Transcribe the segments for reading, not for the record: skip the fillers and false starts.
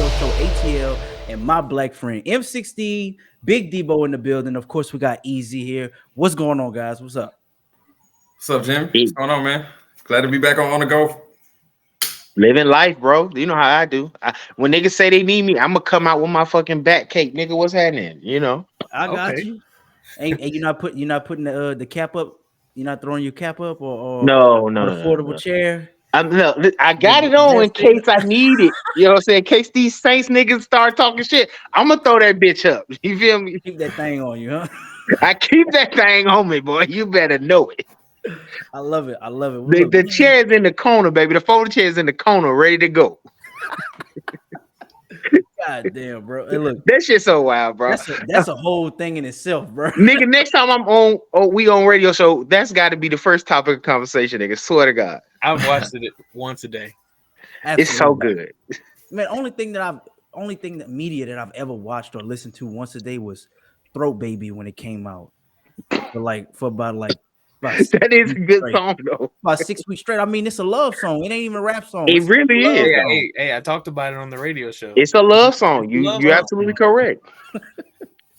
radio show ATL and my black friend M16, Big Debo in the building. Of course, we got Easy here. What's going on, guys? What's up? What's up, Jim? What's going on, man? Glad to be back on the go. Living life, bro. You know how I do. When niggas say they need me, I'm gonna come out with my fucking back cake, nigga. What's happening? You know. I got you. And you're not putting the cap up. You're not throwing your cap up or no, affordable chair. I got it on in case I need it. You know what I'm saying? In case these Saints niggas start talking shit, I'm gonna throw that bitch up. You feel me? Keep that thing on you, huh? I keep that thing on me, boy. You better know it. I love it. The chair's in the corner, baby. The folding chair's in the corner, ready to go. God damn, bro. Hey, look, that shit's so wild, bro. That's a whole thing in itself, bro. Nigga, next time we on radio show, that's got to be the first topic of conversation, nigga. Swear to God. I've watched it once a day. Absolutely. It's so good. Man, only thing media that I've ever watched or listened to once a day was Throat Baby when it came out. For about that is a good song though. About 6 weeks straight. I mean, it's a love song. It ain't even a rap song. It really is. Hey, I talked about it on the radio show. It's a love song. You're absolutely correct.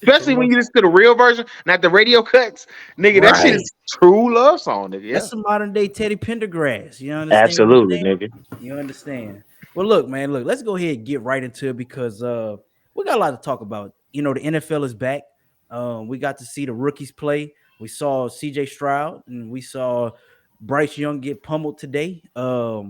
Especially when you listen to the real version, not the radio cuts. Nigga, that shit is true love song, nigga. Yeah. That's a modern day Teddy Pendergrass. You understand? Absolutely, nigga. You understand? Well, look, man, let's go ahead and get right into it because we got a lot to talk about. You know, the NFL is back. We got to see the rookies play. We saw CJ Stroud and we saw Bryce Young get pummeled today. But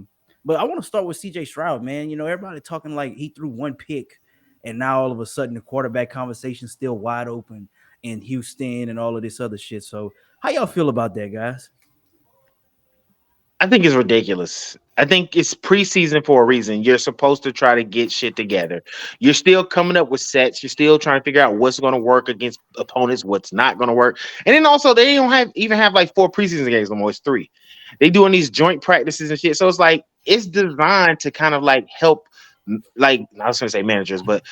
I want to start with CJ Stroud, man. You know, everybody talking like he threw one pick and now all of a sudden the quarterback conversation is still wide open in Houston and all of this other shit. So how y'all feel about that, guys? I think it's ridiculous. I think it's preseason for a reason. You're supposed to try to get shit together. You're still coming up with sets. You're still trying to figure out what's going to work against opponents, what's not going to work. And then also they don't even have like 4 preseason games anymore. It's 3. They doing these joint practices and shit. So it's like it's designed to kind of like help, like I was going to say managers, but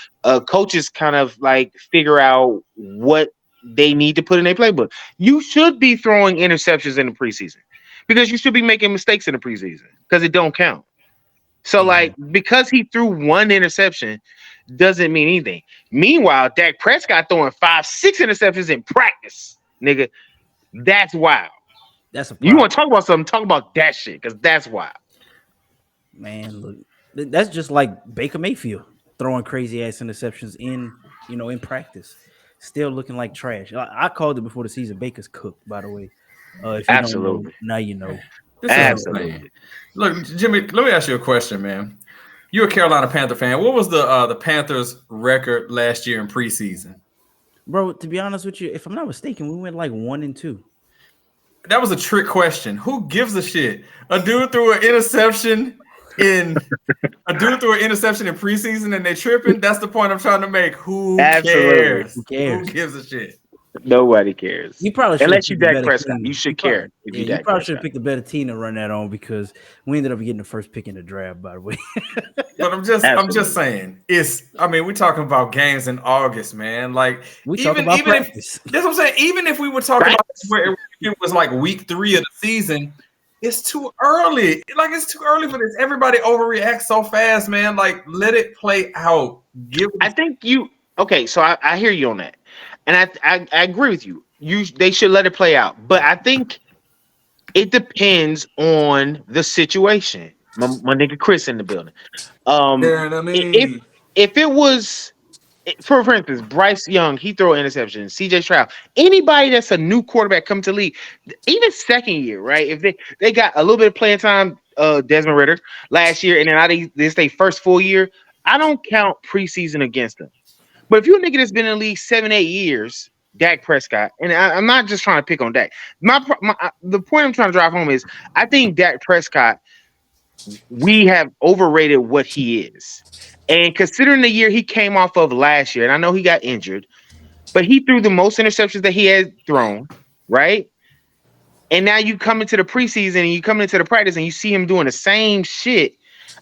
coaches kind of like figure out what they need to put in their playbook. You should be throwing interceptions in the preseason. Because you should be making mistakes in the preseason because it don't count. So, because he threw 1 interception doesn't mean anything. Meanwhile, Dak Prescott throwing 5-6 interceptions in practice, nigga. That's wild. That's a you want to talk about something? Talk about that shit because that's wild. Man, look, that's just like Baker Mayfield throwing crazy ass interceptions in practice, still looking like trash. I called it before the season. Baker's cooked, by the way. If you Absolutely. Don't know, now you know. Absolutely. Look, Jimmy, let me ask you a question, man. You're a Carolina Panther fan. What was the Panthers' record last year in preseason? Bro, to be honest with you, if I'm not mistaken, we went like 1-2. That was a trick question. Who gives a shit? A dude threw an interception in preseason and they tripping. That's the point I'm trying to make. Who cares? Who cares? Who gives a shit? Nobody cares. You probably unless you Dak Prescott, you should care. You probably should have picked a better team to run that on because we ended up getting the first pick in the draft, by the way. But I'm just saying, we're talking about games in August, man. Like we talking about practice. That's what I'm saying. Even if we were talking about where it was like week 3 of the season, it's too early. Like it's too early for this. Everybody overreacts so fast, man. Like let it play out. So I hear you on that. And I agree with you. They should let it play out. But I think it depends on the situation. My nigga Chris in the building. If it was, for instance, Bryce Young, he throw an interception. CJ Stroud, anybody that's a new quarterback coming to league, even second year, right? If they got a little bit of playing time, Desmond Ridder last year, and then this their first full year, I don't count preseason against them. But if you're a nigga that's been in the league 7-8 years, Dak Prescott, and I'm not just trying to pick on Dak. The point I'm trying to drive home is I think Dak Prescott, we have overrated what he is. And considering the year he came off of last year, and I know he got injured, but he threw the most interceptions that he had thrown, right? And now you come into the preseason and you come into the practice and you see him doing the same shit.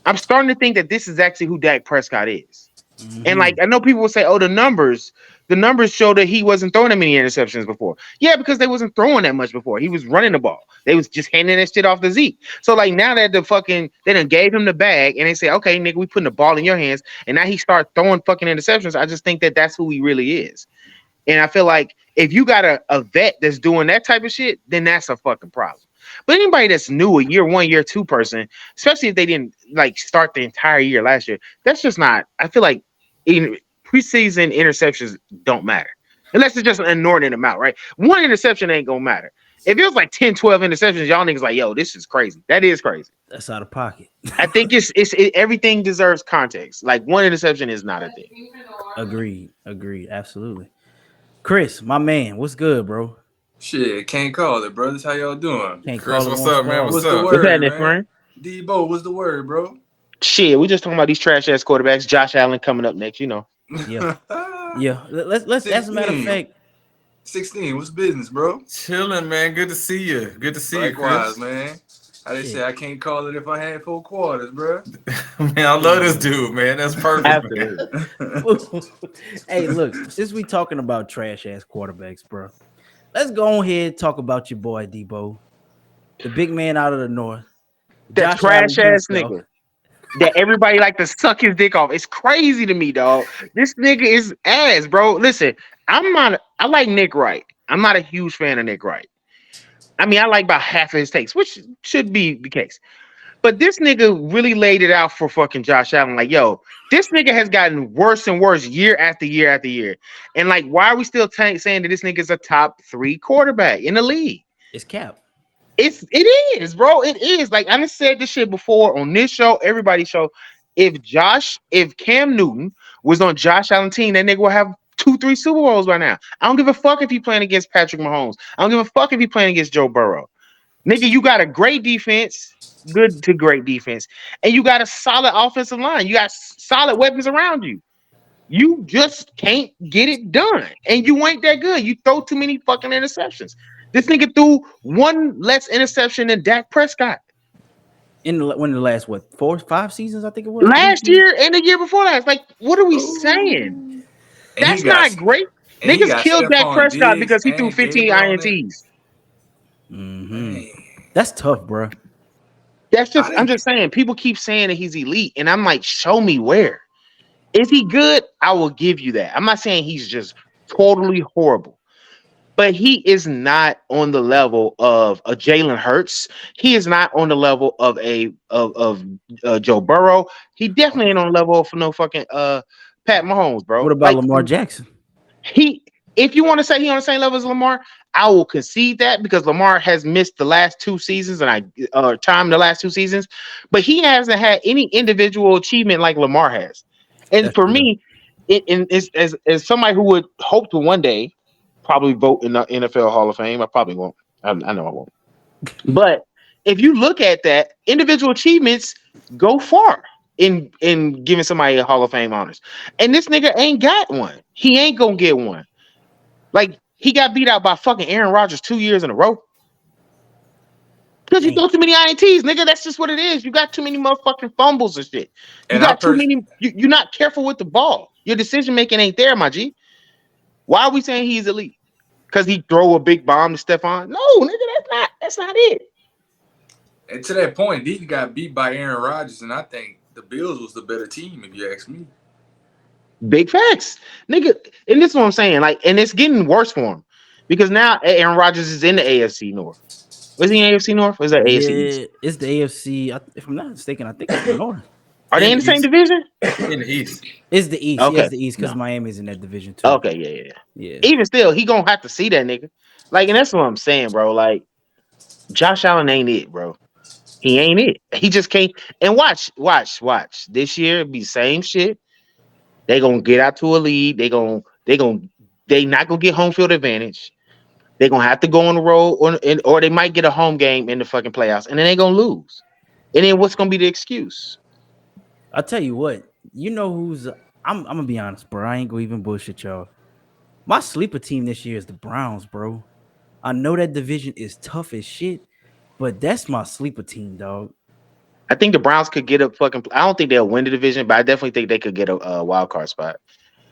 I'm starting to think that this is actually who Dak Prescott is. Mm-hmm. And like I know people will say, "Oh, the numbers," the numbers show that he wasn't throwing that many interceptions before. Yeah, because they wasn't throwing that much before. He was running the ball. They was just handing that shit off to Zeke. So like now that they done gave him the bag and they say, okay, nigga, we putting the ball in your hands, and now he start throwing fucking interceptions. I just think that that's who he really is. And I feel like if you got a vet that's doing that type of shit, then that's a fucking problem. But anybody that's new, a year one, year two person, especially if they didn't like start the entire year last year, that's just not. I feel like in preseason interceptions don't matter unless it's just an inordinate amount, right? One interception ain't gonna matter. If it was like 10, 12 interceptions, y'all niggas like, yo, this is crazy. That is crazy. That's out of pocket. I think everything deserves context. Like one interception is not a thing. Agreed. Absolutely. Chris, my man, what's good, bro? Shit, can't call it, brothers. How y'all doing? Can't Chris, call it what's one up, man? star. What's What's up? the What's word, happening, man? friend? Debo, what's the word, bro? Shit, we just talking about these trash ass quarterbacks. Josh Allen coming up next, you know. Yeah. Let's as a matter of 16. fact, 16, what's business, bro? Chilling, man. Good to see you. Good to see Likewise, you, man. How they Shit. say I can't call it if I had 4 quarters, bro. Chris. Man, I love this dude, man. That's perfect, man. Absolutely. hey, look, since we talking about trash ass quarterbacks, bro, let's go ahead and talk about your boy Debo, the big man out of the north. That Josh Allen trash ass himself. nigga that everybody like to suck his dick off. It's crazy to me, dog. This nigga is ass, bro. Listen, I like Nick Wright. I'm not a huge fan of Nick Wright. I mean, I like about half of his takes, which should be the case. But this nigga really laid it out for fucking Josh Allen. Like, yo, this nigga has gotten worse and worse year after year after year. And like, why are we still saying that this nigga is a top 3 quarterback in the league? It's cap. It is, bro. It is. Like I done said this shit before on this show, everybody's show. If Cam Newton was on Josh Allen team, that nigga will have 2-3 Super Bowls by now. I don't give a fuck if he playing against Patrick Mahomes. I don't give a fuck if he playing against Joe Burrow. Nigga, you got a great defense, good to great defense, and you got a solid offensive line. You got solid weapons around you. You just can't get it done, and you ain't that good. You throw too many fucking interceptions. This nigga threw one less interception than Dak Prescott In the last 4-5 seasons, I think it was last year and the year before last. Like, what are we saying? And That's not great. he Niggas got killed Dak Stephon Prescott Diggs because he threw and 15 Gabriel on it. ints. Man. That's tough, bro. I'm just saying. People keep saying that he's elite, and I'm like, show me where. Is he good? I will give you that. I'm not saying he's just totally horrible. But he is not on the level of a Jalen Hurts. He is not on the level of Joe Burrow. He definitely ain't on the level of no fucking Pat Mahomes, bro. What about Like, Lamar Jackson? If you want to say he on the same level as Lamar, I will concede that because Lamar has missed the last 2 seasons and the last 2 seasons, but he hasn't had any individual achievement like Lamar has. And That's for true. me, as somebody who would hope to one day probably vote in the NFL Hall of Fame. I probably won't. I know I won't. But if you look at that, individual achievements go far in giving somebody a Hall of Fame honors. And this nigga ain't got one. He ain't gonna get one. Like, he got beat out by fucking Aaron Rodgers 2 years in a row. Because you throw too many INTs, nigga. That's just what it is. You got too many motherfucking fumbles and shit. You got too many. You're not careful with the ball. Your decision making ain't there, my G. Why are we saying he's elite? Because he throw a big bomb to Stephon? No, nigga, that's not it. And to that point, he got beat by Aaron Rodgers, and I think the Bills was the better team, if you ask me. Big facts, nigga. And this is what I'm saying. Like, and it's getting worse for him because now Aaron Rodgers is in the AFC North. Was he in AFC North? Or is that AFC East? It's the AFC. If I'm not mistaken, I think it's the North. Are they in the same division? In the East. It's the East. Okay. Yeah, it's the East because Miami's in that division too. Okay, yeah. Even still, he gonna have to see that nigga. Like, and that's what I'm saying, bro. Like, Josh Allen ain't it, bro. He ain't it. He just can't. And watch. This year be the same shit. They gonna get out to a lead. They not gonna get home field advantage. They're gonna have to go on the road, or they might get a home game in the fucking playoffs, and then they're gonna lose. And then what's gonna be the excuse? I'll tell you what. You know who's? I'm gonna be honest, bro. I ain't gonna even bullshit y'all. My sleeper team this year is the Browns, bro. I know that division is tough as shit, but that's my sleeper team, dog. I think the Browns could get a fucking. I don't think they'll win the division, but I definitely think they could get a wild card spot.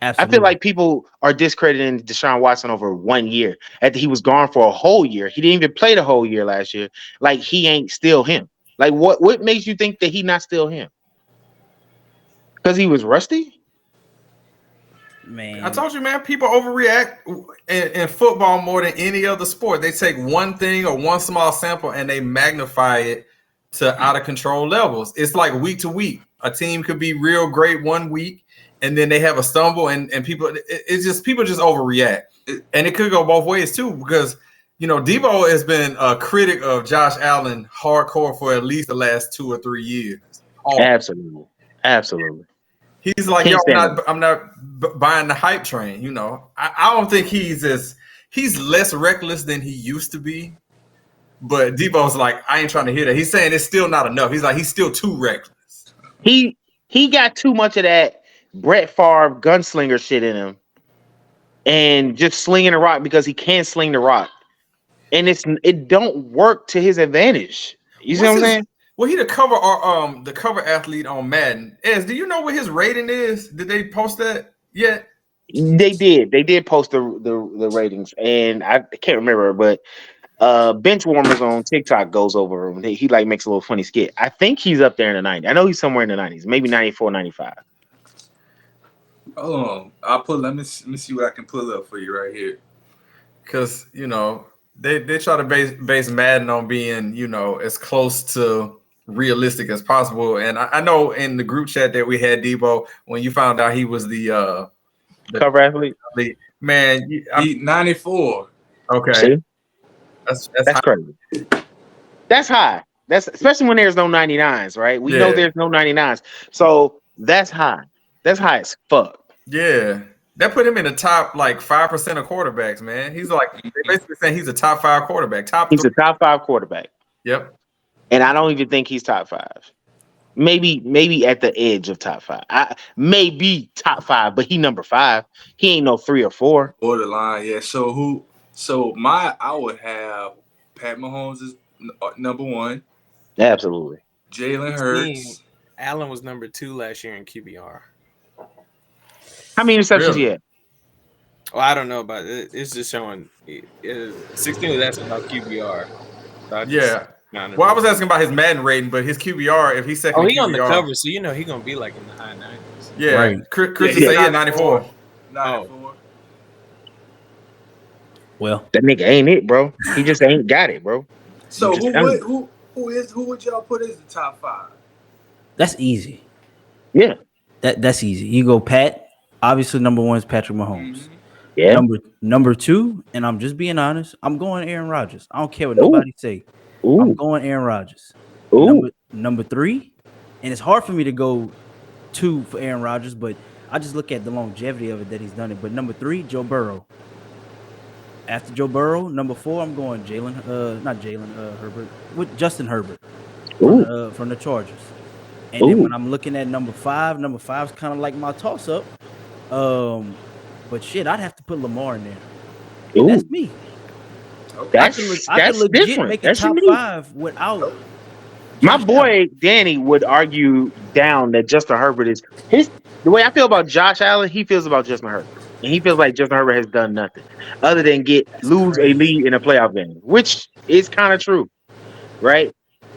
I feel like people are discrediting Deshaun Watson over 1 year after he was gone for a whole year. He didn't even play the whole year last year. Like he ain't still him. Like what makes you think that he not still him? Because he was rusty? Man, I told you, man, people overreact in football more than any other sport. They take one thing or one small sample and they magnify it to out of control levels. It's like week to week. A team could be real great one week and then they have a stumble and people people just overreact. And it could go both ways too, because Debo has been a critic of Josh Allen hardcore for at least the last 2 or 3 years. Absolutely. He's like, yo, I'm not buying the hype train. I don't think he's less reckless than he used to be. But Debo's like, I ain't trying to hear that. He's saying it's still not enough. He's like, he's still too reckless. He got too much of that Brett Favre gunslinger shit in him, and just slinging the rock because he can sling the rock, and it don't work to his advantage. You see what I'm saying? Well, he the cover athlete on Madden. Ez, do you know what his rating is? Did they post that yet? They did post the ratings, and I can't remember, but Bench Warmers on TikTok goes over him. He like makes a little funny skit. I think he's up there in the 90s. I know he's somewhere in the 90s, maybe 94, 95. Hold on, let me see what I can pull up for you right here. Because they try to base Madden on being as close to realistic as possible. And I know in the group chat that we had, Debo, when you found out he was the cover athlete, man, he 94. Okay, see? that's crazy. That's high. That's especially when there's no 99s, right? We know there's no 99s, so that's high. That's high as fuck. Yeah, that put him in the top like 5% of quarterbacks, man. He's like they basically saying he's a top 5 quarterback. He's a top 5 quarterback. Yep. And I don't even think he's top 5. Maybe at the edge of top 5. I maybe top 5, but he number 5. He ain't no 3 or 4. Borderline, yeah. So I would have Pat Mahomes is number 1. Absolutely. Jalen Hurts. Allen was number 2 last year in QBR. How many interceptions he had? Well, I don't know about it. It's just showing 16 was asking about QBR. So well, I was asking about his Madden rating, but his QBR, if he's second, he on the cover, so he gonna be like in the high 90s. Yeah, right. Chris is saying 94. 94. Well, that nigga ain't it, bro. He just ain't got it, bro. So who would y'all put as the top 5? that's easy. Yeah. That's easy. You go Pat. Obviously, number 1 is Patrick Mahomes. Mm-hmm. Yeah. Number 2, and I'm just being honest, I'm going Aaron Rodgers. I don't care what nobody say. I'm going Aaron Rodgers. Number 3, and it's hard for me to go 2 for Aaron Rodgers, but I just look at the longevity of it that he's done it. But number 3, Joe Burrow. After Joe Burrow, number 4, I'm going Herbert, with Justin Herbert from the Chargers. And then when I'm looking at number 5 is kind of like my toss-up. But shit, I'd have to put Lamar in there. And that's me. That's I could legit different. make That's a top unique. 5 without. My boy Danny would argue down that Justin Herbert is the way I feel about Josh Allen. He feels about Justin Herbert, and he feels like Justin Herbert has done nothing other than lose a lead in a playoff game, which is kind of true, right?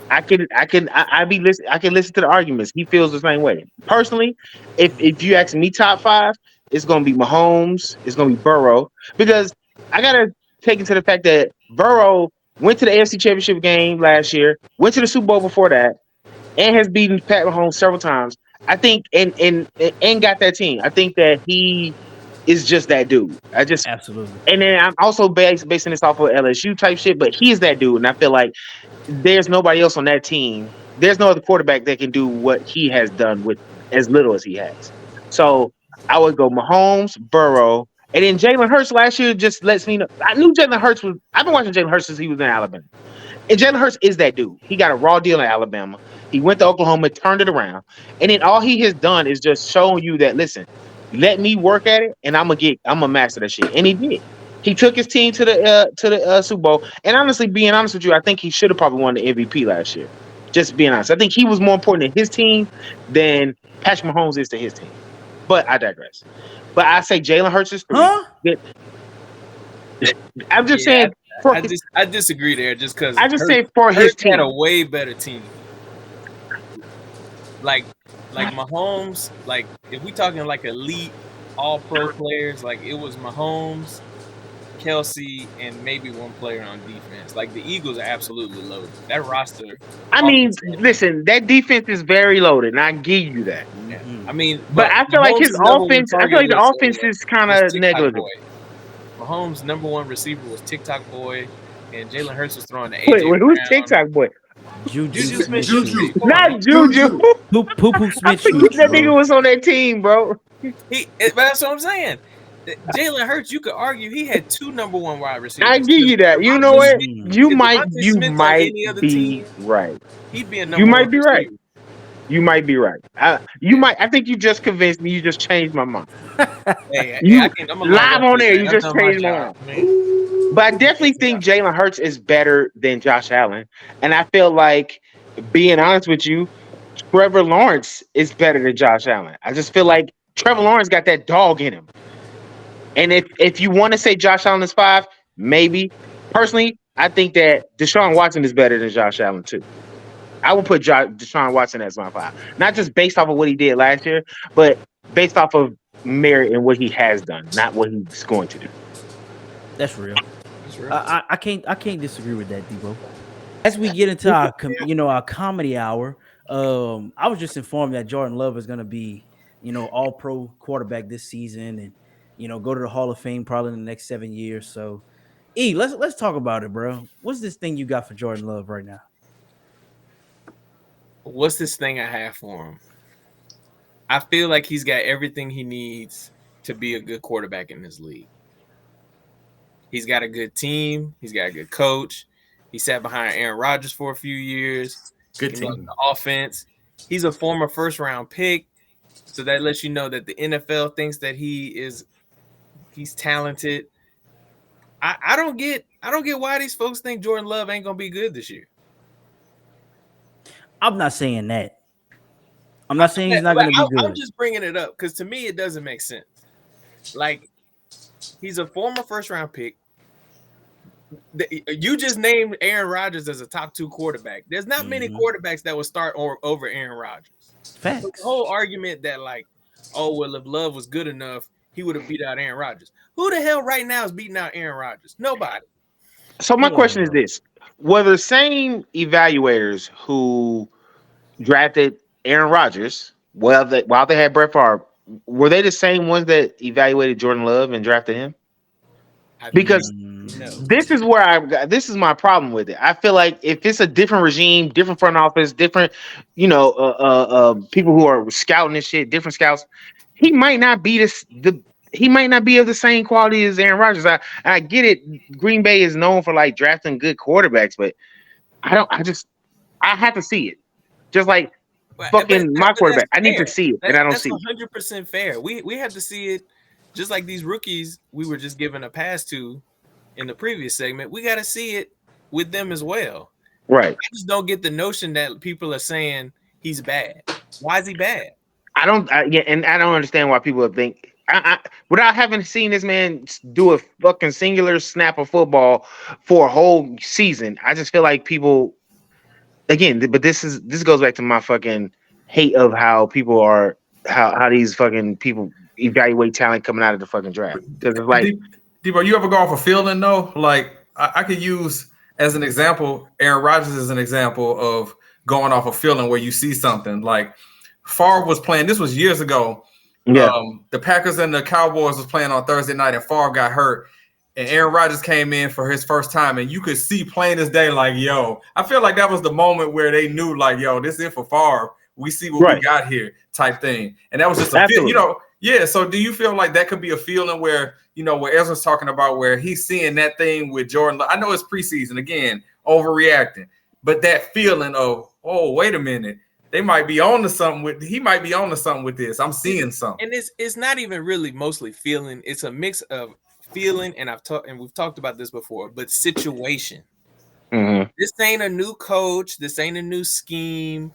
I can listen to the arguments. He feels the same way. Personally, if you ask me top 5, it's gonna be Mahomes, it's gonna be Burrow, because I gotta take into the fact that Burrow went to the AFC Championship game last year, went to the Super Bowl before that, and has beaten Pat Mahomes several times. I think and got that team. I think that he is just that dude. Absolutely. And then I'm also basing this off of LSU type shit, but he is that dude, and I feel like there's nobody else on that team. There's no other quarterback that can do what he has done with as little as he has. So I would go Mahomes, Burrow, and then Jalen Hurts last year just lets me know. I knew Jalen Hurts was. I've been watching Jalen Hurts since he was in Alabama, and Jalen Hurts is that dude. He got a raw deal in Alabama. He went to Oklahoma, turned it around, and then all he has done is just showing you that listen, let me work at it, and I'm a master that shit, and he did. He took his team to the Super Bowl, and honestly, being honest with you, I think he should have probably won the MVP last year. Just being honest, I think he was more important to his team than Patrick Mahomes is to his team. But I digress. But I say Jalen Hurts is 3. Huh? I'm just Yeah, saying for I disagree there just because I just say for his Hurts had a team. way better team. Like Mahomes, like if we talking like elite all pro players, like it was Mahomes, Kelsey, and maybe one player on defense. Like the Eagles are absolutely loaded. That roster. I mean, listen, that defense is very loaded, and I give you that. Yeah. Mhm. I mean, But I feel like his Mahomes' number one offense. I feel target like the offense is kind was of TikTok negligible. boy. Mahomes' number one receiver was TikTok boy, and Jalen Hurts was throwing to Wait, AJ who's Brown. TikTok boy? Juju Juju Smith Smith-Schuster. Schuster. Come on, Not man. Juju. Poo I Smith forget Schuster, that nigga bro. was on that team, bro. But that's what I'm saying. Jalen Hurts, you could argue he had 2 number one wide receivers. I give you that. You know Devontae what? Smith- You if might Devontae you Smith's on might any other be team, right. he'd be a You number might one be right. receiver. You might be right. I think you just convinced me. You just changed my mind. Hey, You I'm a log live off on this, there. man. You I've just done my changed my mind. job, man. But I definitely think Jalen Hurts is better than Josh Allen, and I feel like, being honest with you, Trevor Lawrence is better than Josh Allen. I just feel like Trevor Lawrence got that dog in him. And if you want to say Josh Allen is 5, maybe. Personally, I think that Deshaun Watson is better than Josh Allen too. I would put Deshaun Watson as my 5, not just based off of what he did last year, but based off of merit and what he has done, not what he's going to do. That's real. That's real. I can't disagree with that, Debo. As we get into our our comedy hour, I was just informed that Jordan Love is going to be all pro quarterback this season, and go to the Hall of Fame probably in the next 7 years. So, let's talk about it, bro. What's this thing you got for Jordan Love right now? What's this thing I have for him? I feel like he's got everything he needs to be a good quarterback in this league. He's got a good team. He's got a good coach. He sat behind Aaron Rodgers for a few years. Good team. The offense. He's a former first-round pick, so that lets you know that the NFL thinks that he's talented. I don't get why these folks think Jordan Love ain't gonna be good this year. I'm not saying that. I'm not saying he's not going to be good. I'm just bringing it up because to me it doesn't make sense. Like, he's a former first-round pick. You just named Aaron Rodgers as a top 2 quarterback. There's not many quarterbacks that would start over Aaron Rodgers. Facts. So the whole argument that like, oh well, if Love was good enough, he would have beat out Aaron Rodgers. Who the hell right now is beating out Aaron Rodgers? Nobody. So my question is this: were the same evaluators who drafted Aaron Rodgers, while they had Brett Favre, were they the same ones that evaluated Jordan Love and drafted him? Because no. this is my problem with it. I feel like if it's a different regime, different front office, different, people who are scouting this shit, different scouts, he might not be he might not be of the same quality as Aaron Rodgers. I get it. Green Bay is known for like drafting good quarterbacks, but I have to see it. Just like fucking my quarterback. I need to see it, and I don't see it. 100% fair. We have to see it, just like these rookies we were just given a pass to in the previous segment. We got to see it with them as well. Right. I just don't get the notion that people are saying he's bad. Why is he bad? And I don't understand why people think. Without having seen this man do a fucking singular snap of football for a whole season, I just feel like people. Again, but this goes back to my fucking hate of how people are how these fucking people evaluate talent coming out of the fucking draft. Because it's like, Debo, you ever go off a feeling though? Like I could use as an example, Aaron Rodgers is an example of going off a feeling where you see something. Like Favre was playing. This was years ago. Yeah. The Packers and the Cowboys was playing on Thursday night, and Favre got hurt. And Aaron Rodgers came in for his first time, and you could see plain as day, like, yo, I feel like that was the moment where they knew, like, yo, this is for Favre. We see what we got here type thing. And that was just a feel, yeah. So do you feel like that could be a feeling where, where Ezra's talking about where he's seeing that thing with Jordan? I know it's preseason, again, overreacting, but that feeling of, oh, wait a minute. He might be on to something with this. I'm seeing something. And it's not even really mostly feeling. It's a mix of feeling, and we've talked about this before, but situation. Mm-hmm. This ain't a new coach. This ain't a new scheme.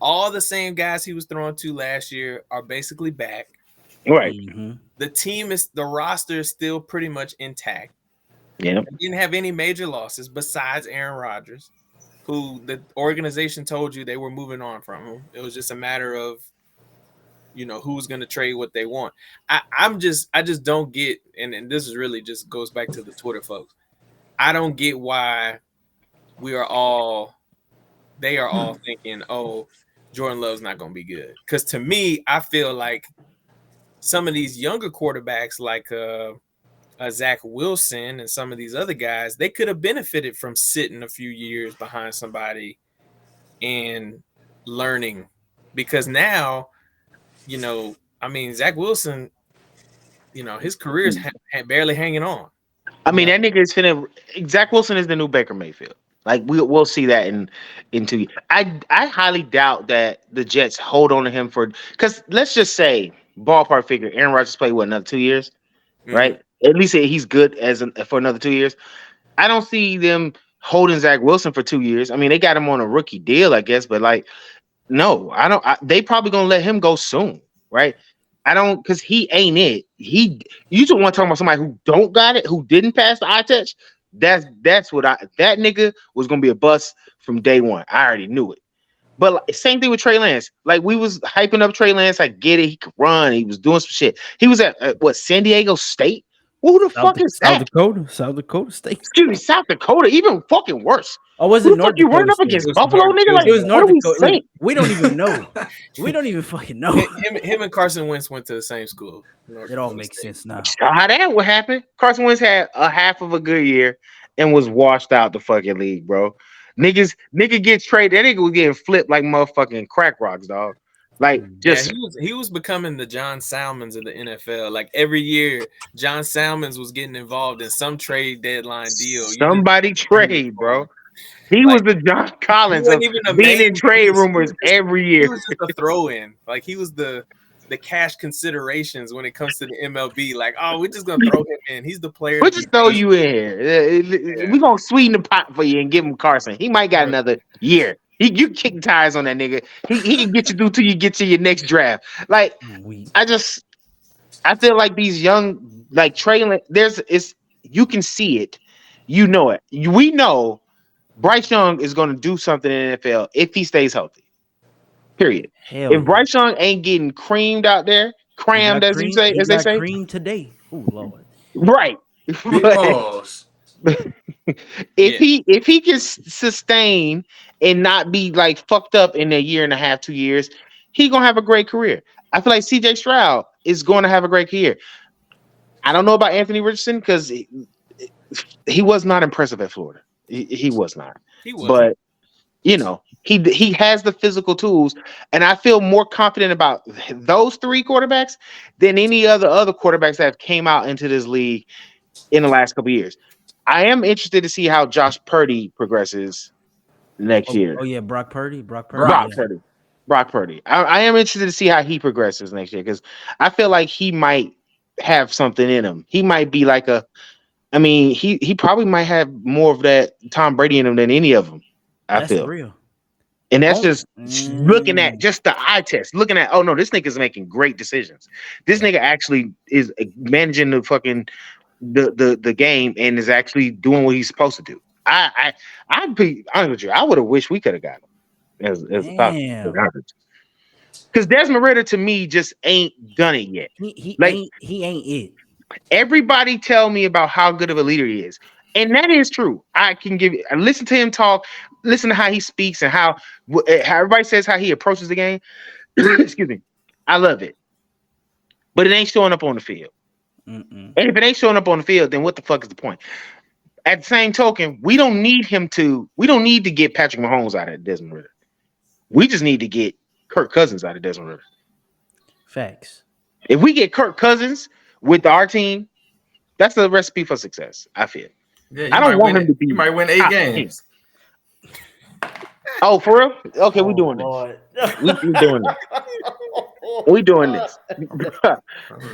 All the same guys he was throwing to last year are basically back. Right. The roster is still pretty much intact. Yeah. They didn't have any major losses besides Aaron Rodgers, who the organization told you they were moving on from him. It was just a matter of, who's going to trade what they want. I just don't get, and this is really just goes back to the Twitter folks. I don't get why they are all thinking, oh, Jordan Love's not going to be good. Because to me, I feel like some of these younger quarterbacks like Zach Wilson and some of these other guys, they could have benefited from sitting a few years behind somebody and learning. Because now, Zach Wilson, his career is barely hanging on. I mean, that nigga is finna. Zach Wilson is the new Baker Mayfield. Like we'll see that in 2 years. I highly doubt that the Jets hold on to him because let's just say ballpark figure Aaron Rodgers played another 2 years, right? At least he's good for another 2 years. I don't see them holding Zach Wilson for 2 years. I mean, they got him on a rookie deal, I guess, but like, no, I don't. They probably gonna let him go soon, right? I don't, because he ain't it. You just want to talk about somebody who don't got it, who didn't pass the eye test. That's what that nigga was gonna be a bust from day one. I already knew it. But like, same thing with Trey Lance. Like we was hyping up Trey Lance. I get it. He could run. He was doing some shit. He was at San Diego State. Who the fuck is that? South Dakota State. Excuse me, South Dakota. Even fucking worse. Oh, was Who it the North fuck you Dakota running up State? against Buffalo, nigga? Like, It was North what are we Dakota. saying? Look, we don't even know. We don't even fucking know. Him and Carson Wentz went to the same school. It all makes sense now. How that would happen? Carson Wentz had a half of a good year and was washed out the fucking league, bro. Nigga gets traded. That nigga was getting flipped like motherfucking crack rocks, dog. Like he was becoming the John Salmons of the NFL. Like every year, John Salmons was getting involved in some trade deadline deal. Somebody trade, bro. He was the John Collins of being in trade rumors every year. He was just a throw-in. Like he was the cash considerations when it comes to the MLB. Like, oh, we're just gonna throw him in. He's the player. We'll just throw you in here. We're gonna sweeten the pot for you and give him Carson. He might got another year. You kick tires on that nigga. He can get you through till you get to your next draft. Like I feel like these young like Trey, you can see it, you know it. We know Bryce Young is gonna do something in the NFL if he stays healthy. Period. If Bryce Young ain't getting creamed out there, crammed as they say, creamed today. Oh Lord. Right. If he can sustain and not be like fucked up in a year and a half, 2 years, he gonna have a great career. I feel like CJ Stroud is going to have a great career. I don't know about Anthony Richardson because he was not impressive at Florida. He was not. But he has the physical tools, and I feel more confident about those three quarterbacks than any other quarterbacks that have came out into this league in the last couple of years. I am interested to see how Josh Purdy progresses next year. Oh yeah, Brock Purdy. Brock Purdy. I am interested to see how he progresses next year because I feel like he might have something in him. He might be like he probably might have more of that Tom Brady in him than any of them. I feel real. And that's just looking at just the eye test, looking at, oh no, this nigga's making great decisions. This nigga actually is managing the fucking the game and is actually doing what he's supposed to do. I'd be honest with you. I would have wished we could have got him as because Desmond Ridder to me just ain't done it yet. He ain't it. Everybody tell me about how good of a leader he is. And that is true. I listen to him talk, listen to how he speaks and how everybody says how he approaches the game. Excuse me. I love it. But it ain't showing up on the field. And if it ain't showing up on the field, then what the fuck is the point? At the same token, we don't need to get Patrick Mahomes out of Desmond Ridder. We just need to get Kirk Cousins out of Desmond Ridder. Facts. If we get Kirk Cousins with our team, that's the recipe for success, I feel. Yeah, I don't want him to be. You might win 8 games. Oh, for real? Okay, we're doing this. We're doing this. We're doing this.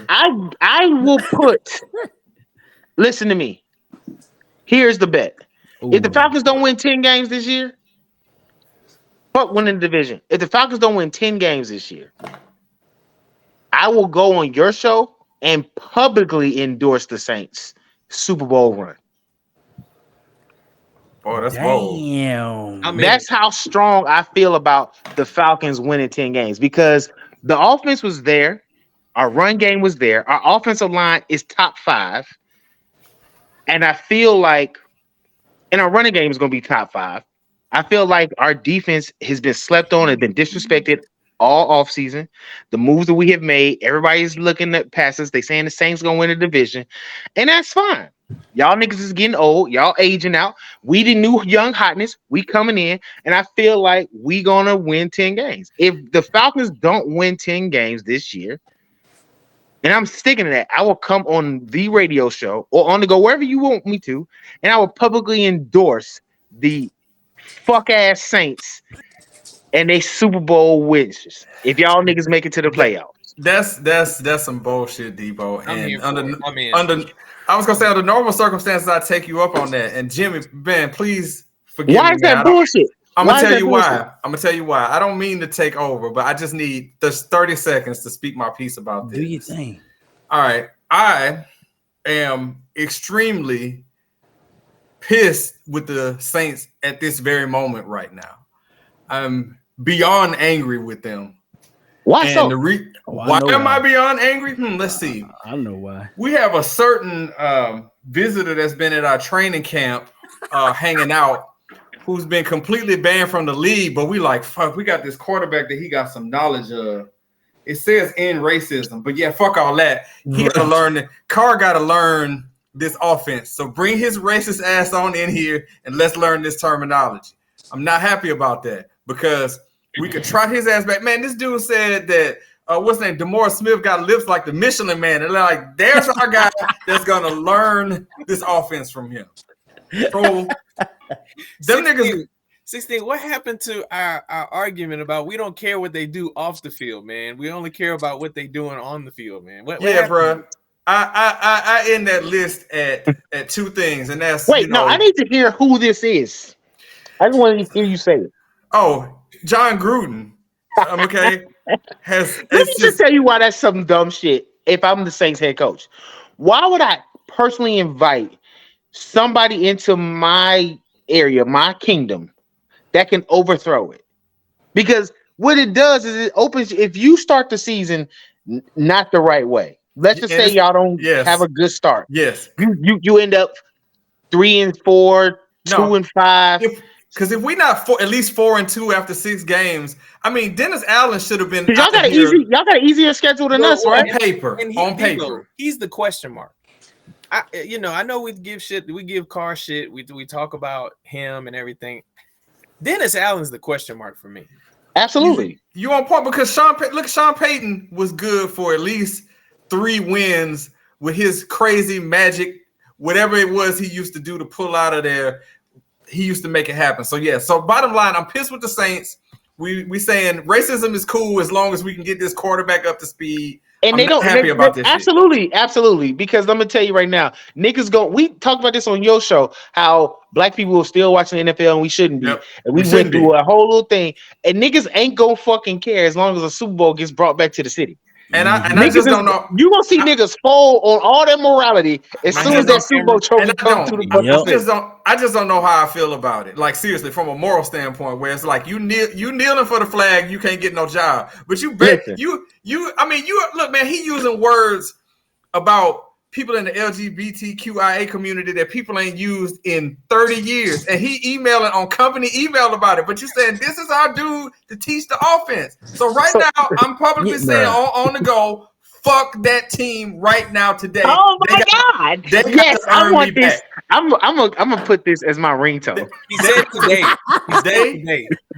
I will put. Listen to me. Here's the bet. Ooh. If the Falcons don't win 10 games this year, fuck winning the division. If the Falcons don't win 10 games this year, I will go on your show and publicly endorse the Saints Super Bowl run. Boy, that's bold. Damn. That's how strong I feel about the Falcons winning 10 games because the offense was there. Our run game was there. Our offensive line is top 5. And I feel like, and our running game is going to be top 5. I feel like our defense has been slept on, has been disrespected all offseason. The moves that we have made, everybody's looking at passes. They saying the Saints going to win the division. And that's fine. Y'all niggas is getting old. Y'all aging out. We the new young hotness. We coming in. And I feel like we going to win 10 games. If the Falcons don't win 10 games this year, and I'm sticking to that, I will come on the radio show or on the go, wherever you want me to, and I will publicly endorse the fuck-ass Saints and they Super Bowl wins if y'all niggas make it to the playoffs. That's some bullshit, Debo. And I'm I was gonna say under normal circumstances, I'd take you up on that. And Jimmy, Ben, please forgive me. Why is that bullshit? I'm gonna tell you why. I'm gonna tell you why. I don't mean to take over, but I just need just 30 seconds to speak my piece about this. Do you think? All right. I am extremely pissed with the Saints at this very moment right now. I'm beyond angry with them. Why and so? Why am I beyond angry? Let's see. I don't know why. We have a certain visitor that's been at our training camp hanging out who's been completely banned from the league, but we like, fuck, we got this quarterback that he got some knowledge of. It says in racism, but yeah, fuck all that. He got to learn, Carr got to learn this offense. So bring his racist ass on in here and let's learn this terminology. I'm not happy about that because we could trot his ass back. Man, this dude said that, what's his name? DeMaurice Smith got lips like the Michelin Man. And like, there's our guy that's going to learn this offense from him. So, them niggas. 16, what happened to our argument about we don't care what they do off the field, man? We only care about what they doing on the field, man. What bro. I end that list at 2 things, and that's I need to hear who this is. I just want to hear you say it. Oh, John Gruden. Okay. Let me just tell you why that's some dumb shit. If I'm the Saints head coach, why would I personally invite somebody into my area, my kingdom, that can overthrow it? Because what it does is it opens. If you start the season not the right way, let's just say y'all don't have a good start. Yes, you end up 3-4, 2-5. Because if we not at least 4-2 after 6 games, I mean Dennis Allen should have been. Y'all got an easier schedule than us, right? On paper, he's the question mark. I know we give Carr shit. We talk about him and everything. Dennis Allen's the question mark for me. Absolutely. You on point because Sean Payton was good for at least 3 wins with his crazy magic, whatever it was he used to do to pull out of there. He used to make it happen. So yeah. So bottom line, I'm pissed with the Saints. We saying racism is cool as long as we can get this quarterback up to speed. And I'm not happy about this. Absolutely. Because I'm gonna tell you right now, niggas we talked about this on your show, how black people are still watching the NFL and we shouldn't be. Yep. And we went through a whole little thing. And niggas ain't gonna fucking care as long as a Super Bowl gets brought back to the city. And I just don't know. You gonna see niggas fall on all their morality as soon as that Super Bowl trophy comes through the I just don't know how I feel about it. Like seriously, from a moral standpoint, where it's like you kneeling for the flag, you can't get no job. But you look, man, he using words about people in the LGBTQIA community that people ain't used in 30 years. And he emailing on company email about it. But you saying this is our dude to teach the offense. So now I'm publicly saying on the go, fuck that team right now today. Oh my God. Yes, I want this. I'm gonna put this as my ringtone. He said today.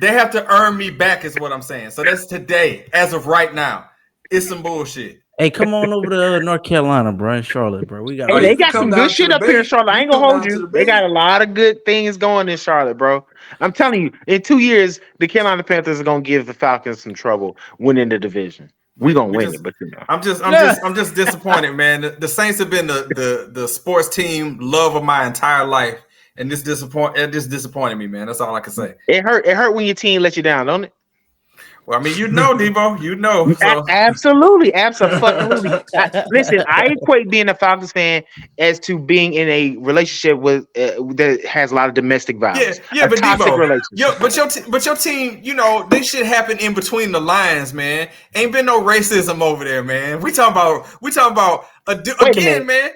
They have to earn me back is what I'm saying. So that's today, as of right now. It's some bullshit. Hey, come on over to North Carolina, bro, in Charlotte, bro. They got some good shit up here in Charlotte. I ain't gonna hold you. They got a lot of good things going in Charlotte, bro. I'm telling you, in 2 years, the Carolina Panthers are gonna give the Falcons some trouble winning the division. We're gonna win it, but I'm just disappointed, man. The Saints have been the sports team love of my entire life, and this disappointed me, man. That's all I can say. It hurt when your team let you down, don't it? Well, I mean, Debo, So Absolutely. Listen, I equate being a Falcons fan as to being in a relationship with that has a lot of domestic violence. yeah, A but toxic Debo, relationship. but your team, this shit happen in between the lines, man. Ain't been no racism over there, man. We talking about again, man.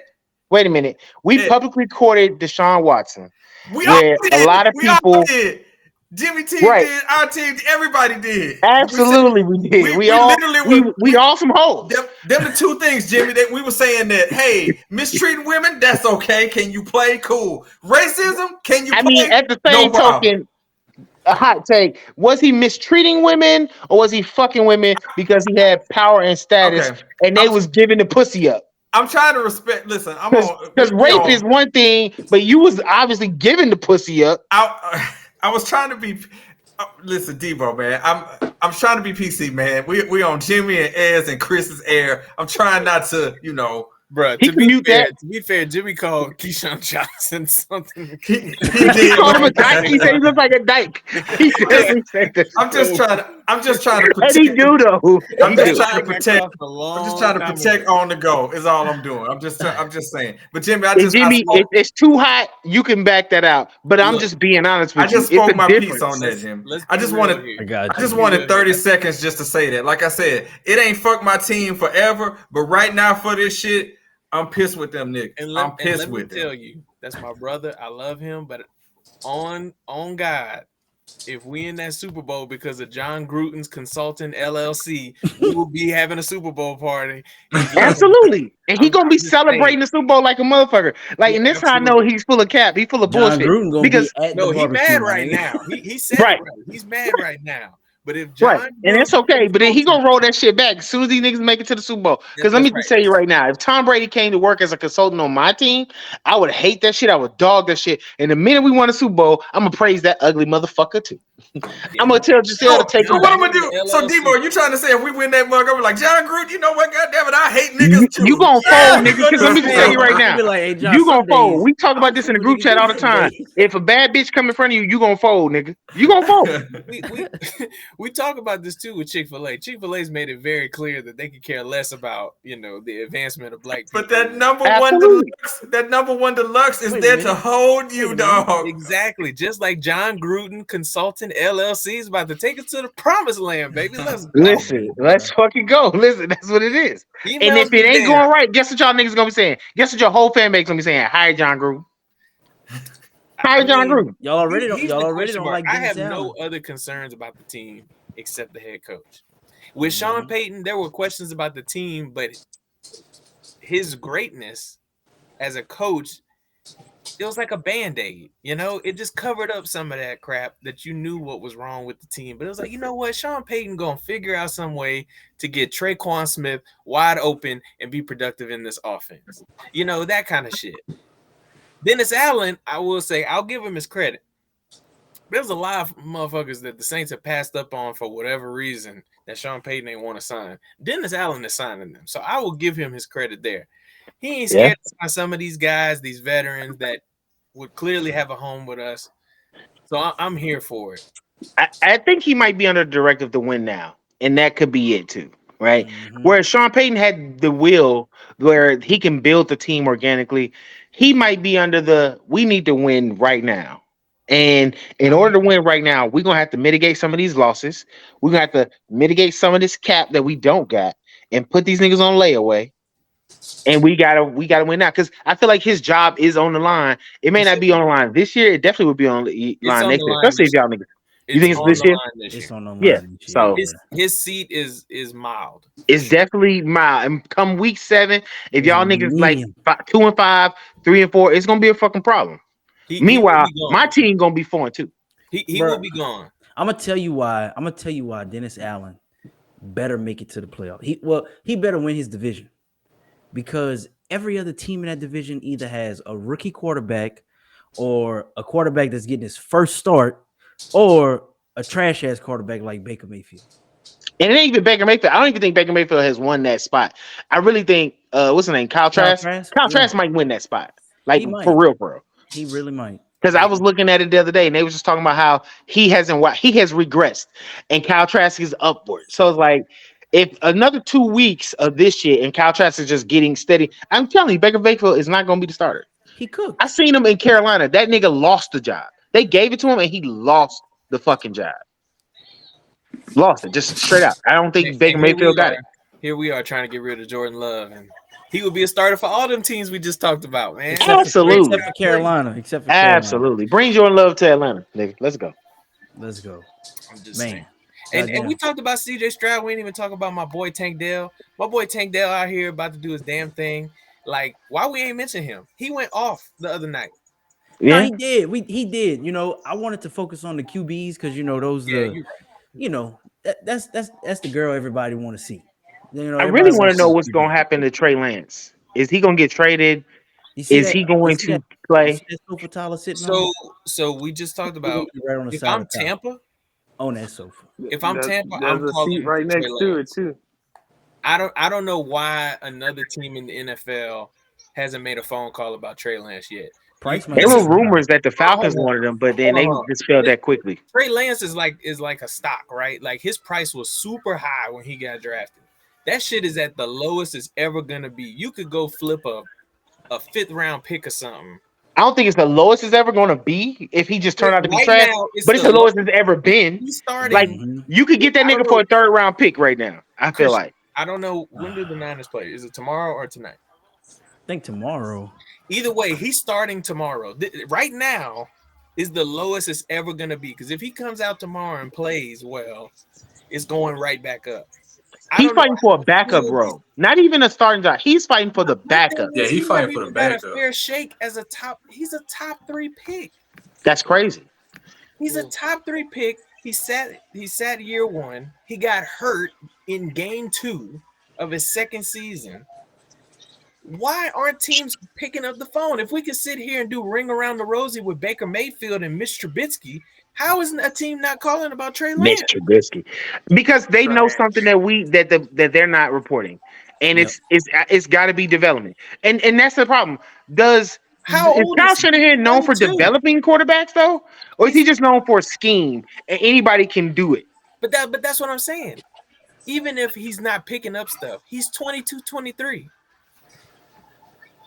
Wait a minute. We Yeah. publicly courted Deshaun Watson, We all where a did. lot of We all people. did. Jimmy team Right. did. Our team. Everybody did. Absolutely, we did. We all literally we all some hoes. Them the two things, Jimmy. That we were saying that, hey, mistreating women, that's okay. Can you play? Cool. Racism, can you play? I mean, at the No same problem. token, a hot take: was he mistreating women, or was he fucking women because he had power and status, Okay. and they was giving the pussy up? I'm trying to respect. Listen, I'm Because on rape is one thing, but you was obviously giving the pussy up. I was trying to be. Listen, Debo, man. I'm trying to be PC, man. We on Jimmy and Ez and Chris's air. I'm trying not to, Bro, He to be fair, Jimmy called Keyshawn Johnson something. He He did. called him a dyke. He said he looked like a dyke. He definitely said that. I'm just trying to And protect. he do though. I'm He just do. trying to protect. I'm just trying to protect on the go. Is all I'm doing. I'm just saying. But Jimmy, And Jimmy, it's too hot. You can back that out. But I'm Look, just being honest with I just you. spoke It's a my difference. piece on that, Jim. Let's I be just real wanted. here. I got I just you. wanted 30 seconds just to say that. Like I said, it ain't fuck my team forever, but right now for this shit, I'm pissed with them niggas. I'm pissed with them. Tell you, that's my brother. I love him, but on God, if we in that Super Bowl because of John Gruden's Consulting LLC, we will be having a Super Bowl party. Absolutely. And he gonna be just celebrating the Super Bowl like a motherfucker. Like, Yeah, and this how I know he's full of cap. He's full of John bullshit. Gruden gonna Because be at No, the he barbecue, mad my right nigga. now. He said Right. it right. He's mad right now. But if right, John and it's okay, but then he gonna roll that shit back as soon as these niggas make it to the Super Bowl. Because let me just tell you right now, if Tom Brady came to work as a consultant on my team, I would hate that shit. I would dog that shit. And the minute we won a Super Bowl, I'm gonna praise that ugly motherfucker too. I'm gonna tell Giselle to take So him what I'm back. gonna do? So Debo, you trying to say if we win that mug, I'm like John Gruden? You know what? Goddamn it, I hate niggas too. You gonna fold, nigga? Because let me just tell you right now, Be like, hey, John, you gonna some fold. days, We talk about I'm this in the cool, group nigga, chat all the some time. days. If a bad bitch come in front of you, you gonna fold, nigga. You gonna fold. we talk about this too with Chick-fil-A. Chick-fil-A's made it very clear that they could care less about the advancement of black people. But that number Absolutely. one deluxe is Wait a there minute. to hold you, dog. Exactly, just like John Gruden Consulting LLC is about to take us to the promised land, baby. Let's go. Listen, let's fucking go. Listen, that's what it is. And if it ain't going right, guess what y'all niggas gonna be saying? Guess what your whole fan base gonna be saying? Hire John Gruden. Hire John Gruden. Y'all already He's don't. the Y'all already question don't mark. like I Dennis have no Allen. other concerns about the team except the head coach. With Sean Payton, there were questions about the team, but his greatness as a coach, it was like a Band-Aid. It just covered up some of that crap that you knew what was wrong with the team. But it was like, you know what? Sean Payton gonna figure out some way to get Traquan Smith wide open and be productive in this offense. That kind of shit. Dennis Allen, I will say, I'll give him his credit. There's a lot of motherfuckers that the Saints have passed up on for whatever reason that Sean Payton ain't want to sign. Dennis Allen is signing them. So I will give him his credit there. He ain't scared to sign some of these guys, these veterans that would clearly have a home with us. So I'm here for it. I think he might be under the directive to win now. And that could be it too. Right? Mm-hmm. Whereas Sean Payton had the will where he can build the team organically. He might be under we need to win right now. And in order to win right now, we're gonna have to mitigate some of these losses. We're gonna have to mitigate some of this cap that we don't got and put these niggas on layaway. And we gotta win now because I feel like his job is on the line. It may not be on the line this year. It definitely would be on the line next year. Especially if y'all niggas. You think it's this year? It's on the line. Yeah. This So year. His seat is mild. it's definitely mild. And come week 7, if y'all niggas medium. like 2-5, 3-4, it's gonna be a fucking problem. Meanwhile, my team gonna be 4-2. He will be gone. I'm gonna tell you why. Dennis Allen better make it to the playoff. He better win his division because every other team in that division either has a rookie quarterback or a quarterback that's getting his first start or a trash ass quarterback like Baker Mayfield. And it ain't even Baker Mayfield. I don't even think Baker Mayfield has won that spot. I really think what's his name? Kyle Trask? Kyle Trask might win that spot. Like for real. He really might. Because I was looking at it the other day, and they was just talking about how he has regressed, and Kyle Trask is upward. So it's like, if another 2 weeks of this shit, and Kyle Trask is just getting steady, I'm telling you, Baker Mayfield is not going to be the starter. He cooked. I seen him in Carolina. That nigga lost the job. They gave it to him, and he lost the fucking job. Lost it, just straight out. I don't think Baker Mayfield got it. Here we are trying to get rid of Jordan Love, and he would be a starter for all them teams we just talked about, man. Absolutely. Except for Carolina. Absolutely. Bring Jordan Love to Atlanta, nigga. Let's go. Let's go. I'm just Man. saying. And we talked about CJ Stroud. We didn't even talk about my boy Tank Dell. My boy Tank Dell out here about to do his damn thing. Like, why we ain't mention him? He went off the other night. Yeah, no, he did. He did. You know, I wanted to focus on the QBs because those that's the girl everybody want to see. I really want to know what's going to happen to Trey Lance. Is he going to get traded? Is he going to play? So we just talked about right on the if side I'm Tampa on that sofa. If I'm Tampa, I'm a calling seat right next to it too. I don't know why another team in the NFL hasn't made a phone call about Trey Lance yet. There were rumors that the Falcons wanted him, but then they dispelled that quickly. Trey Lance is like a stock, right? Like his price was super high when he got drafted. That shit is at the lowest it's ever gonna be. You could go flip a 5th round pick or something. I don't think it's the lowest it's ever going to be if he just turned out to be trash, but it's the lowest it's ever been. Like you could get that nigga for a 3rd round pick right now. I feel like. I don't know when do the Niners play. Is it tomorrow or tonight? I think tomorrow. Either way, he's starting tomorrow. Right now is the lowest it's ever going to be because if he comes out tomorrow and plays well, it's going right back up. He's fighting for a backup, bro. Not even a starting job. He's fighting for the backup. Yeah, he's fighting for the backup. Got a fair shake as he's a top 3 pick. That's crazy. He's a top 3 pick. He sat year 1. He got hurt in game 2 of his 2nd season. Why aren't teams picking up the phone? If we could sit here and do ring around the rosy with Baker Mayfield and Mitch Trubisky, how is a team not calling about Trey Lance? Mitch Trubisky, because they know something that they're not reporting, and it's got to be development, and that's the problem. Is Kyle Shanahan known for developing quarterbacks though, or is he just known for a scheme and anybody can do it? But that's what I'm saying. Even if he's not picking up stuff, he's 22, 23.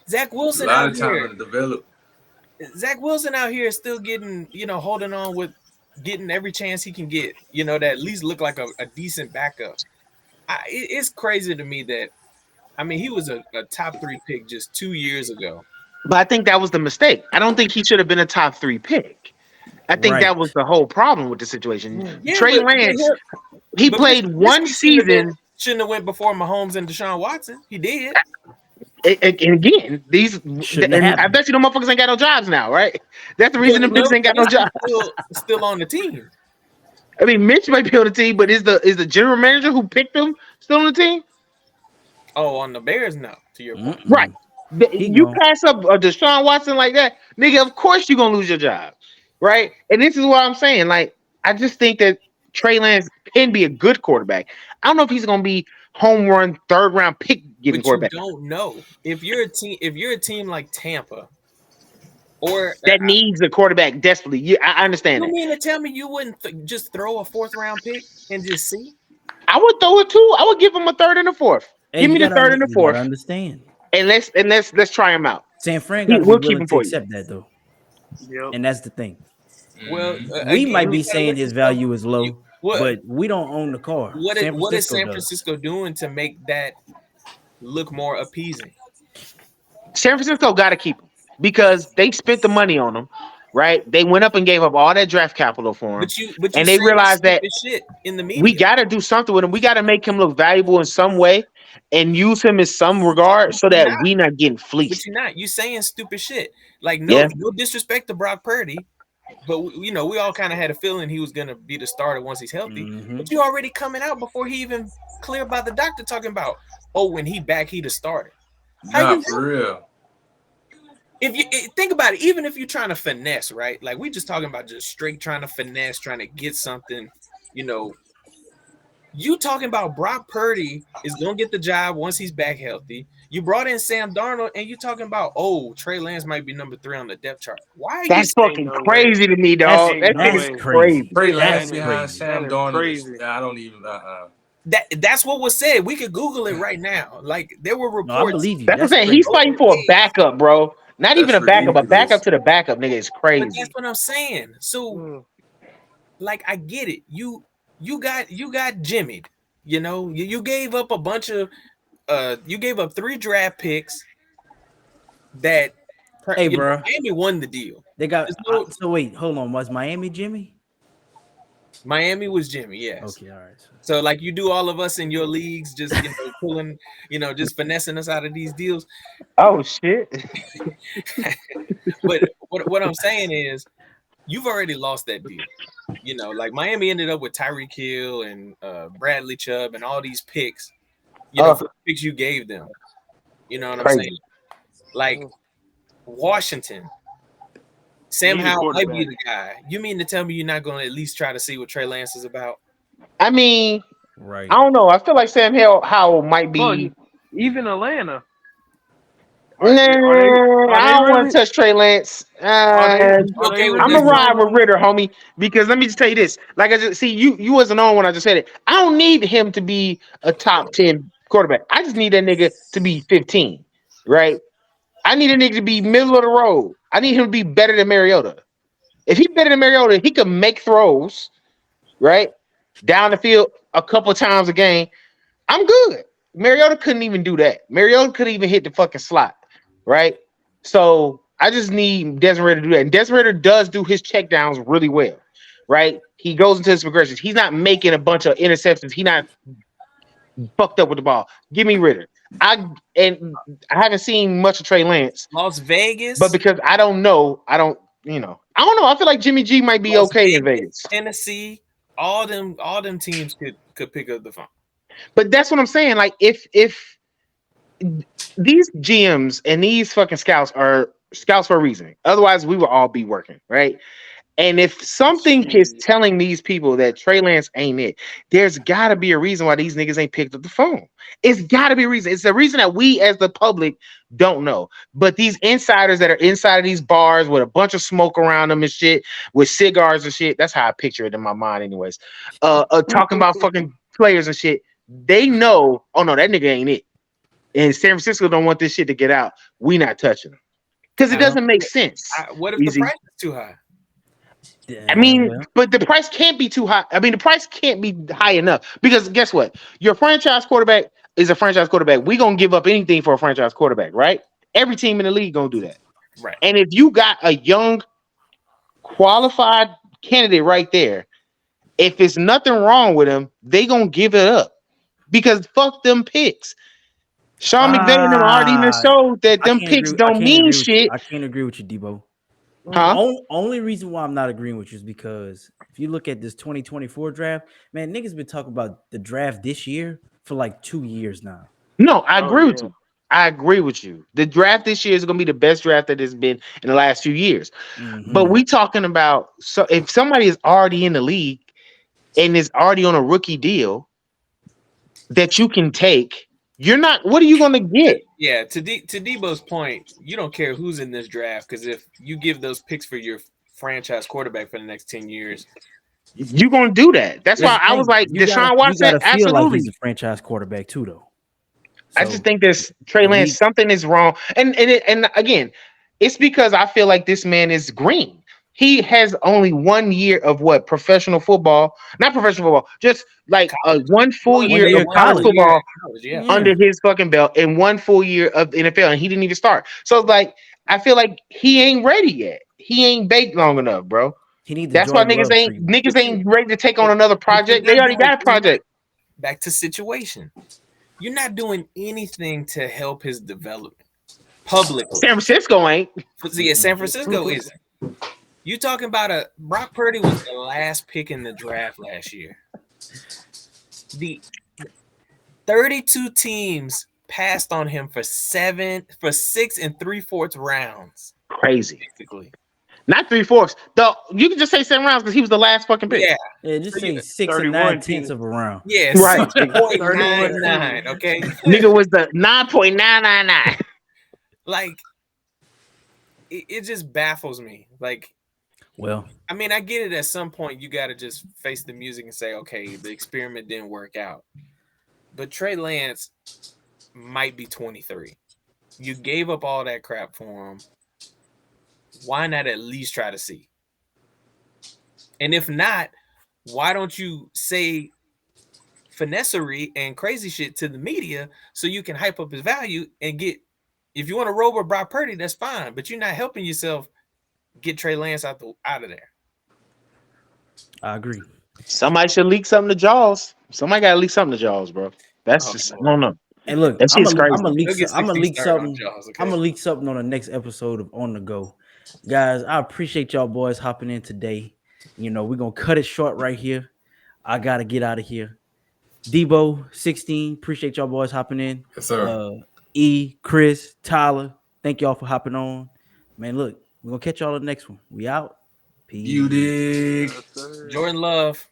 Zach Wilson out here. Zach Wilson out here is still getting, holding on with getting every chance he can get, that at least look like a decent backup. It's crazy to me that, he was a top 3 pick just 2 years ago. But I think that was the mistake. I don't think he should have been a top 3 pick. I think that was the whole problem with the situation. Yeah, Trey Lance, he played one season. Shouldn't have went before Mahomes and Deshaun Watson. He did. And again, I bet you the motherfuckers ain't got no jobs now, right? That's the reason the niggas ain't got no jobs. Still on the team. Mitch might be on the team, but is the general manager who picked him still on the team? Oh, on the Bears, no. To your point, right? You pass up a Deshaun Watson like that, nigga. Of course you're gonna lose your job, right? And this is what I'm saying. Like, I just think that Trey Lance can be a good quarterback. I don't know if he's gonna be home run 3rd round pick getting quarterback. You don't know if you're a team like Tampa or that needs a quarterback desperately. Yeah, I understand. You mean to tell me you wouldn't just throw a 4th round pick and just see? I would throw it too. I would give him a 3rd and a 4th. Hey, give me the 3rd and the 4th. Understand? And let's try him out. San Fran got we'll keep him for accept that though. Yep. And that's the thing. Well, we might be saying his value is low. But we don't own the car. What is San Francisco doing to make that look more appeasing? San Francisco got to keep him because they spent the money on him, right? They went up and gave up all that draft capital for him, and they realized that shit in the media. We got to do something with him. We got to make him look valuable in some way and use him in some regard so that we not getting fleeced. But you're not. You saying stupid shit. Like no disrespect to Brock Purdy. But we all kind of had a feeling he was gonna be the starter once he's healthy. Mm-hmm. But you already coming out before he even cleared by the doctor talking about, when he back, he the starter. Not for real. If you think about it, even if you're trying to finesse, right? Like we just talking about just straight trying to finesse, trying to get something, you You talking about Brock Purdy is gonna get the job once he's back healthy. You brought in Sam Darnold, and you talking about Trey Lance might be number 3 on the depth chart. Why are you That's saying fucking no way. crazy to me, That's dog. That shit is that's way. crazy. Trey That's Lance behind crazy. Sam That is Darnold. crazy. I don't even. that's what was said? We could Google it right now. Like there were No, I reports. believe you. That's what I'm That's saying. crazy. He's fighting for a backup, bro. Not even That's a backup, a backup ridiculous. to the backup, nigga. Is But crazy. that's what I'm saying. So, Mm. like, I get it. You got jimmied. You know, you gave up a bunch of you gave up 3 draft picks that Hey, bro. Miami won the deal. They got There's no- so wait, hold on. Was Miami Jimmy? Miami was Jimmy, yes. Okay, all right. So like you do all of us in your leagues, just pulling, just finessing us out of these deals. Oh shit. But what I'm saying is, you've already lost that deal. Like Miami ended up with Tyreek Hill and Bradley Chubb and all these picks. For the picks you gave them. You know what Crazy. I'm saying? Like Washington. Sam He's a Howell might be quarterback. the guy. You mean to tell me you're not going to at least try to see what Trey Lance is about? I mean, Right. I don't know. I feel like Sam Howell might be. Fuck, even Atlanta. Nah, Are they I don't want really? to touch Trey Lance. Are they Okay with I'm really a this? ride with doing? Ritter, homie. Because let me just tell you this: like I just see you wasn't on when I just said it. I don't need him to be a top 10 quarterback. I just need that nigga to be 15, right? I need a nigga to be middle of the road. I need him to be better than Mariota. If he's better than Mariota, he can make throws, right, down the field a couple times a game. I'm good. Mariota couldn't even do that. Mariota couldn't even hit the fucking slot, right? So I just need Desmond Ritter to do that. And Desmond Ritter does do his checkdowns really well, right? He goes into his progressions. He's not making a bunch of interceptions. He's not fucked up with the ball. Give me Ritter. I haven't seen much of Trey Lance, Las Vegas, but because I don't know. I don't know. I feel like Jimmy G might be Las okay in Vegas. Tennessee, all them teams could pick up the phone. But that's what I'm saying. Like if these GMs and these fucking scouts are scouts for a reason. Otherwise, we will all be working, right? And if something is telling these people that Trey Lance ain't it, there's got to be a reason why these niggas ain't picked up the phone. It's got to be a reason. It's a reason that we as the public don't know. But these insiders that are inside of these bars with a bunch of smoke around them and shit, with cigars and shit, that's how I picture it in my mind anyways. Talking about fucking players and shit, they know, oh no, that nigga ain't it. And San Francisco don't want this shit to get out. We not touching them. Because it doesn't make sense. What if Easy. the price is too high? I mean, well, but the price can't be too high. I mean, the price can't be high enough because guess what? Your franchise quarterback is a franchise quarterback. We're going to give up anything for a franchise quarterback, right? Every team in the league going to do that. Right. And if you got a young, qualified candidate right there, if it's nothing wrong with him, they going to give it up because fuck them picks. Sean McVay and them already even showed that them picks don't mean shit. I can't agree with you, Debo. Huh? Only reason why I'm not agreeing with you is because if you look at this 2024 draft, man, niggas been talking about the draft this year for like 2 years now. No, I agree with you. I agree with you. The draft this year is going to be the best draft that has been in the last few years. Mm-hmm. But we talking about, so if somebody is already in the league and is already on a rookie deal that you can take, you're not. What are you going to get? Yeah, to Debo's point, you don't care who's in this draft because if you give those picks for your franchise quarterback for the next 10 years, You're going to do that. That's why I was like, Deshaun Watson, you feel like absolutely. he's a franchise quarterback too, though. I just think there's Trey Lance. Something is wrong, and again, it's because I feel like this man is green. He has only 1 year of what professional football, not professional football, just like one full year of college football under his fucking belt, and 1 full year of NFL, and he didn't even start. So it's like I feel like he ain't ready yet. He ain't baked long enough, bro. That's why niggas ain't ready to take on another project. They already got a project. Back to situation. You're not doing anything to help his development publicly. San Francisco ain't. Yeah, San Francisco isn't. You talking about Brock Purdy was the last pick in the draft last year. The 32 teams passed on him for 6 3/4 rounds. Crazy. Basically. Not 3/4. You can just say 7 rounds because he was the last fucking pick. Yeah, Yeah, just say 6 and 31 9 tenths of a round. yeah, Right. 6.99. Okay, Nigga was the 9.999. like it just baffles me. Like, Well, I mean, I get it. At some point, you got to just face the music and say, okay, the experiment didn't work out. But Trey Lance might be 23. You gave up all that crap for him. Why not at least try to see? And if not, why don't you say finessery and crazy shit to the media so you can hype up his value and get, if you want to roll with Brock Purdy, that's fine. But you're not helping yourself get Trey Lance out of there. I agree. Somebody should leak something to Jaws. Somebody got to leak something to Jaws, bro. That's just, I don't know. Hey, look, That I'm shit's crazy. gonna leak. He'll get I'm gonna 60 leak stars on something. Jaws, okay? I'm gonna leak something on the next episode of On the Go, guys. I appreciate y'all boys hopping in today. You know, we're gonna cut it short right here. I gotta get out of here. Debo 16, appreciate y'all boys hopping in. Yes, sir. E, Chris, Tyler, thank y'all for hopping on. Man, look, we're gonna catch y'all on the next one. We out. Peace. You dig? Yes, sir. Jordan Love.